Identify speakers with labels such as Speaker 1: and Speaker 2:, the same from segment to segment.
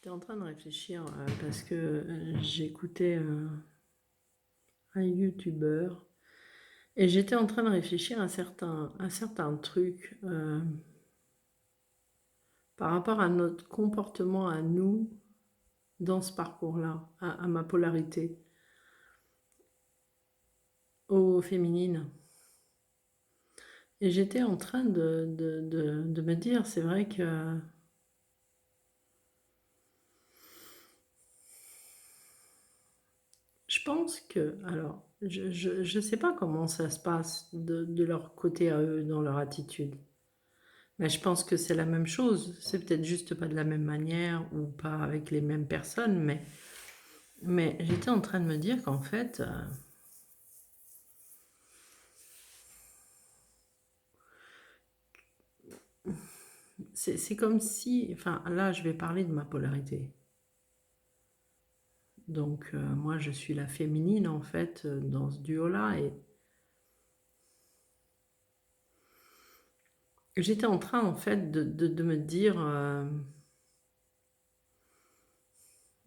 Speaker 1: J'étais en train de réfléchir parce que j'écoutais un youtubeur et j'étais en train de réfléchir à certains trucs par rapport à notre comportement à nous dans ce parcours-là, à ma polarité, au féminine. Et j'étais en train de me dire, c'est vrai que je pense que, alors, je sais pas comment ça se passe de leur côté à eux, dans leur attitude. Mais je pense que c'est la même chose. C'est peut-être juste pas de la même manière ou pas avec les mêmes personnes, mais j'étais en train de me dire qu'en fait, c'est comme si, enfin là, je vais parler de ma polarité. Donc moi, je suis la féminine en fait dans ce duo-là et j'étais en train en fait de me dire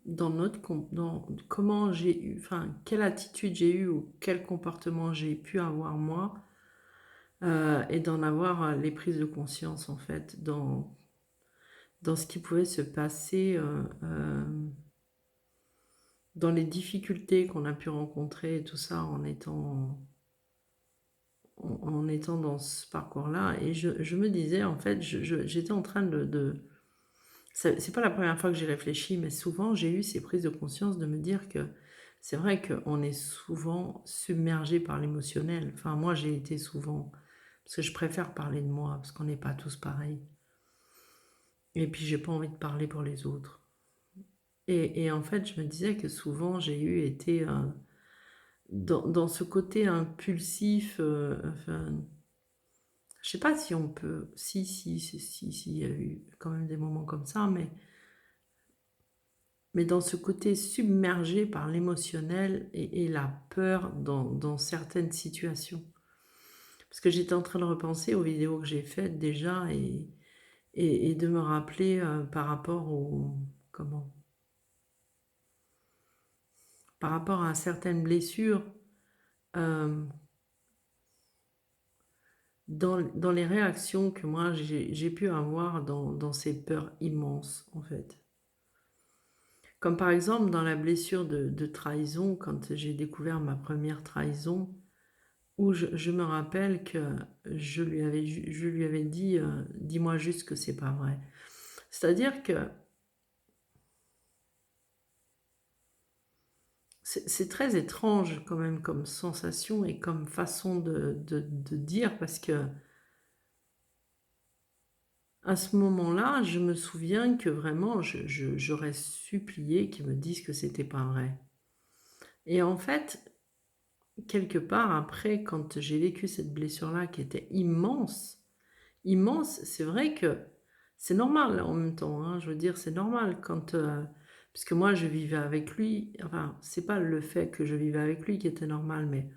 Speaker 1: dans comment j'ai eu, enfin quelle attitude j'ai eu ou quel comportement j'ai pu avoir moi et d'en avoir les prises de conscience en fait dans ce qui pouvait se passer dans les difficultés qu'on a pu rencontrer et tout ça en étant dans ce parcours-là. Et je me disais, en fait, j'étais en train c'est pas la première fois que j'ai réfléchi, mais souvent j'ai eu ces prises de conscience de me dire que c'est vrai qu'on est souvent submergé par l'émotionnel. Enfin, moi j'ai été souvent, parce que je préfère parler de moi, parce qu'on n'est pas tous pareils. Et puis j'ai pas envie de parler pour les autres. Et en fait, je me disais que souvent j'ai été dans ce côté impulsif. Enfin, je sais pas si on peut. Si, il y a eu quand même des moments comme ça, mais dans ce côté submergé par l'émotionnel et la peur dans certaines situations. Parce que j'étais en train de repenser aux vidéos que j'ai faites déjà et de me rappeler par rapport au. Comment? Par rapport à certaines blessures. euh, dans les réactions que moi j'ai pu avoir dans ces peurs immenses, en fait. Comme par exemple dans la blessure de trahison, quand j'ai découvert ma première trahison, où je me rappelle que je lui avais dit dis-moi juste que c'est pas vrai. C'est-à-dire que c'est très étrange quand même comme sensation et comme façon de dire, parce que à ce moment-là, je me souviens que vraiment, j'aurais supplié qu'ils me disent que c'était pas vrai. Et en fait, quelque part après, quand j'ai vécu cette blessure-là qui était immense, immense, c'est vrai que c'est normal en même temps, hein, je veux dire, c'est normal puisque moi je vivais avec lui, enfin, c'est pas le fait que je vivais avec lui qui était normal, mais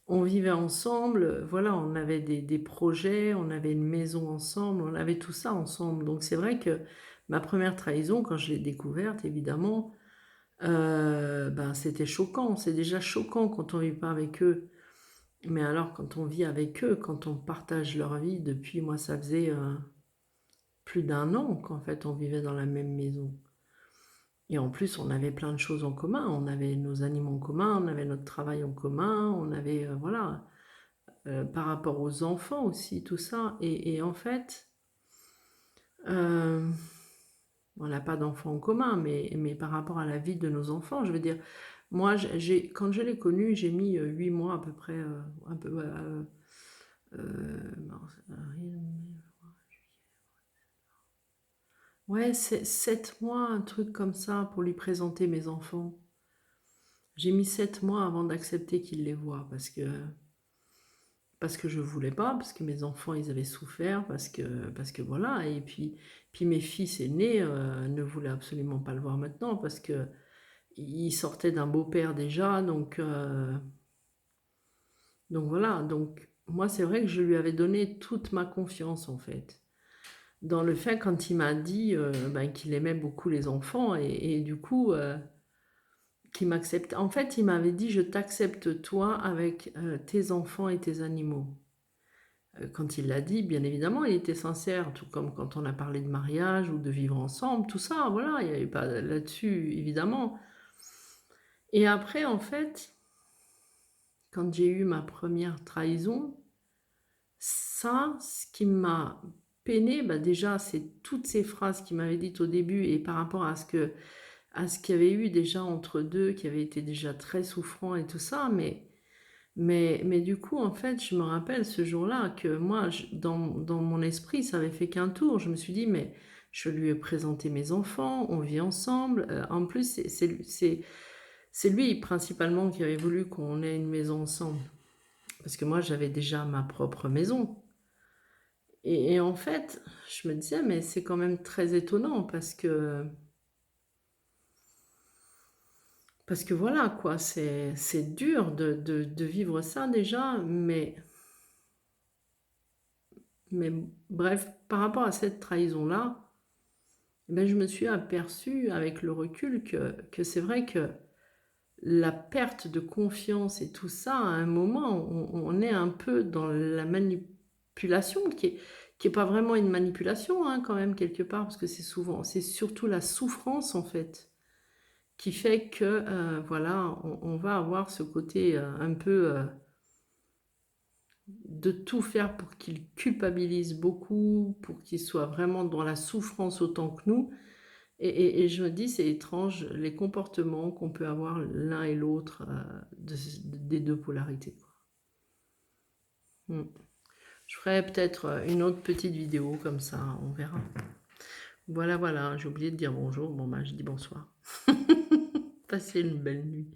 Speaker 1: on vivait ensemble, voilà, on avait des projets, on avait une maison ensemble, on avait tout ça ensemble. Donc c'est vrai que ma première trahison, quand je l'ai découverte, évidemment, ben, c'était choquant. C'est déjà choquant quand on vit pas avec eux. Mais alors quand on vit avec eux, quand on partage leur vie depuis, moi ça faisait plus d'un an qu'en fait on vivait dans la même maison. Et en plus, on avait plein de choses en commun. On avait nos animaux en commun, on avait notre travail en commun, on avait, voilà. Par rapport aux enfants aussi, tout ça. Et en fait, euh, on n'a pas d'enfants en commun, mais par rapport à la vie de nos enfants, je veux dire, moi, quand je l'ai connu, j'ai mis 8 mois à peu près, un peu, mars, avril, mai, ouais, c'est 7 mois, un truc comme ça, pour lui présenter mes enfants. J'ai mis 7 mois avant d'accepter qu'il les voie, parce que je voulais pas, parce que mes enfants ils avaient souffert, parce que voilà, et puis mes fils aînés ne voulaient absolument pas le voir maintenant, parce que ils sortaient d'un beau-père déjà, donc voilà, donc moi c'est vrai que je lui avais donné toute ma confiance en fait. dans le fait quand il m'a dit, ben, qu'il aimait beaucoup les enfants et du coup, qu'il m'accepte en fait, il m'avait dit: «Je t'accepte toi avec, tes enfants et tes animaux». Quand il l'a dit, bien évidemment, il était sincère, tout comme quand on a parlé de mariage ou de vivre ensemble, tout ça, voilà, il y avait pas là-dessus, évidemment. Et après, en fait, quand j'ai eu ma première trahison, ça, ce qui m'a peinée, bah, déjà, c'est toutes ces phrases qu'il m'avait dites au début et par rapport à ce qu'il y avait eu déjà entre 2, qui avait été déjà très souffrant et tout ça, mais du coup, en fait, je me rappelle ce jour-là que moi, dans mon esprit, ça avait fait qu'un tour. Je me suis dit: «Mais je lui ai présenté mes enfants, on vit ensemble». En plus, c'est lui principalement qui avait voulu qu'on ait une maison ensemble. Parce que moi, j'avais déjà ma propre maison. Et en fait, je me disais: «Mais c'est quand même très étonnant» parce que voilà quoi, c'est dur de vivre ça déjà, mais bref, par rapport à cette trahison-là, eh ben, je me suis aperçue avec le recul que c'est vrai que la perte de confiance et tout ça, à un moment, on est un peu dans la manipulation qui est pas vraiment une manipulation, hein, quand même quelque part, parce que c'est surtout la souffrance, en fait, qui fait que, voilà, on va avoir ce côté, un peu, de tout faire pour qu'il culpabilise beaucoup, pour qu'il soit vraiment dans la souffrance autant que nous et je me dis: «C'est étrange les comportements qu'on peut avoir l'un et l'autre, des 2 polarités, quoi». Mmh. Je ferai peut-être, une autre petite vidéo comme ça, on verra. Voilà, voilà, j'ai oublié de dire bonjour, bon, bah, je dis bonsoir. Passez une belle nuit.